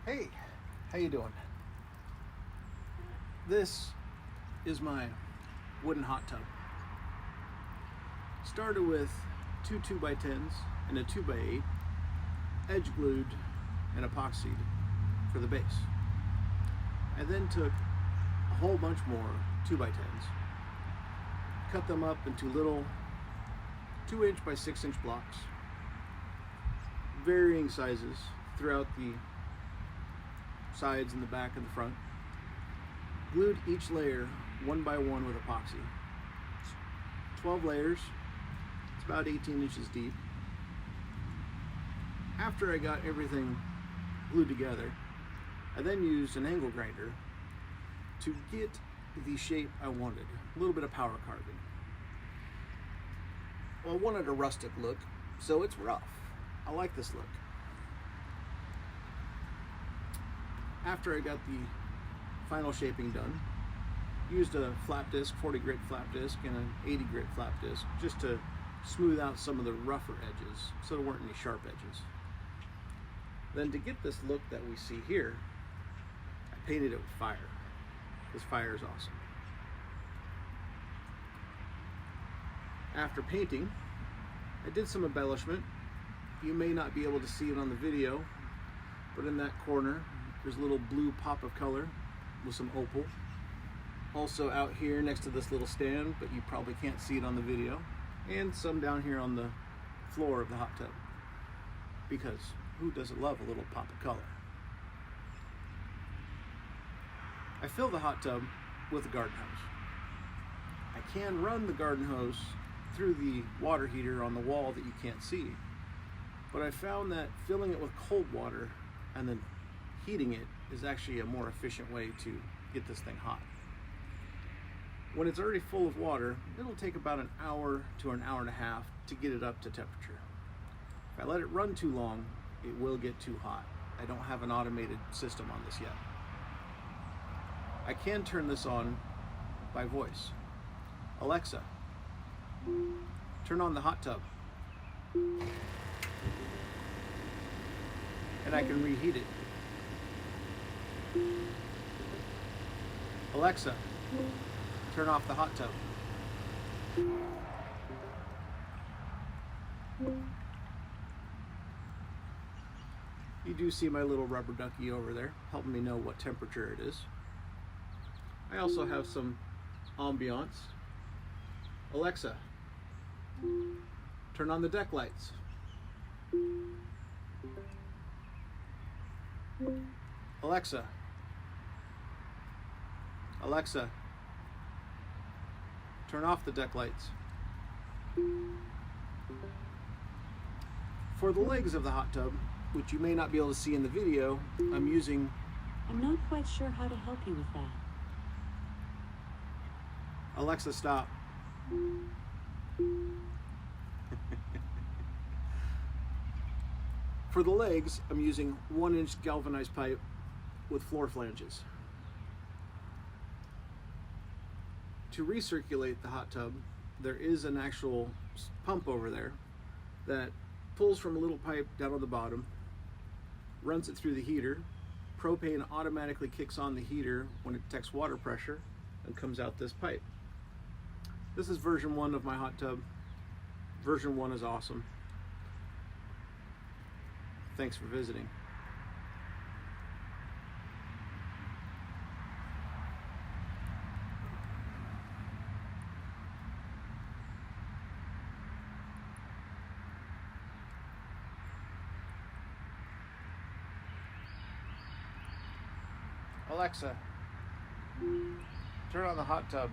Hey, how you doing? This is my wooden hot tub. Started with two 2x10s and a 2x8, edge glued and epoxied for the base. I then took a whole bunch more 2x10s, cut them up into little 2" by 6" blocks, varying sizes throughout the sides and the back and the front. Glued each layer one by one with epoxy. 12 layers, it's about 18 inches deep. After I got everything glued together, I then used an angle grinder to get the shape I wanted, a little bit of power carving. Well, I wanted a rustic look, so it's rough. I like this look. After I got the final shaping done, used a flap disc, 40 grit flap disc and an 80 grit flap disc just to smooth out some of the rougher edges so there weren't any sharp edges. Then to get this look that we see here, I painted it with fire. This fire is awesome. After painting, I did some embellishment. You may not be able to see it on the video, but in that corner there's a little blue pop of color with some opal. Also out here next to this little stand, but you probably can't see it on the video, and some down here on the floor of the hot tub, because who doesn't love a little pop of color? I fill the hot tub with a garden hose. I can run the garden hose through the water heater on the wall that you can't see, but I found that filling it with cold water and then heating it is actually a more efficient way to get this thing hot. When it's already full of water, it'll take about an hour to an hour and a half to get it up to temperature. If I let it run too long, it will get too hot. I don't have an automated system on this yet. I can turn this on by voice. Alexa, turn on the hot tub. And I can reheat it. Alexa, turn off the hot tub. You do see my little rubber ducky over there helping me know what temperature it is. I also have some ambiance. Alexa, turn on the deck lights. Alexa, turn off the deck lights. For the legs of the hot tub, which you may not be able to see in the video, I'm not quite sure how to help you with that. Alexa, stop. For the legs, I'm using 1" galvanized pipe with floor flanges. To recirculate the hot tub, there is an actual pump over there that pulls from a little pipe down on the bottom, runs it through the heater. Propane automatically kicks on the heater when it detects water pressure and comes out this pipe. This is version 1 of my hot tub. Version 1 is awesome. Thanks for visiting. Alexa, turn on the hot tub.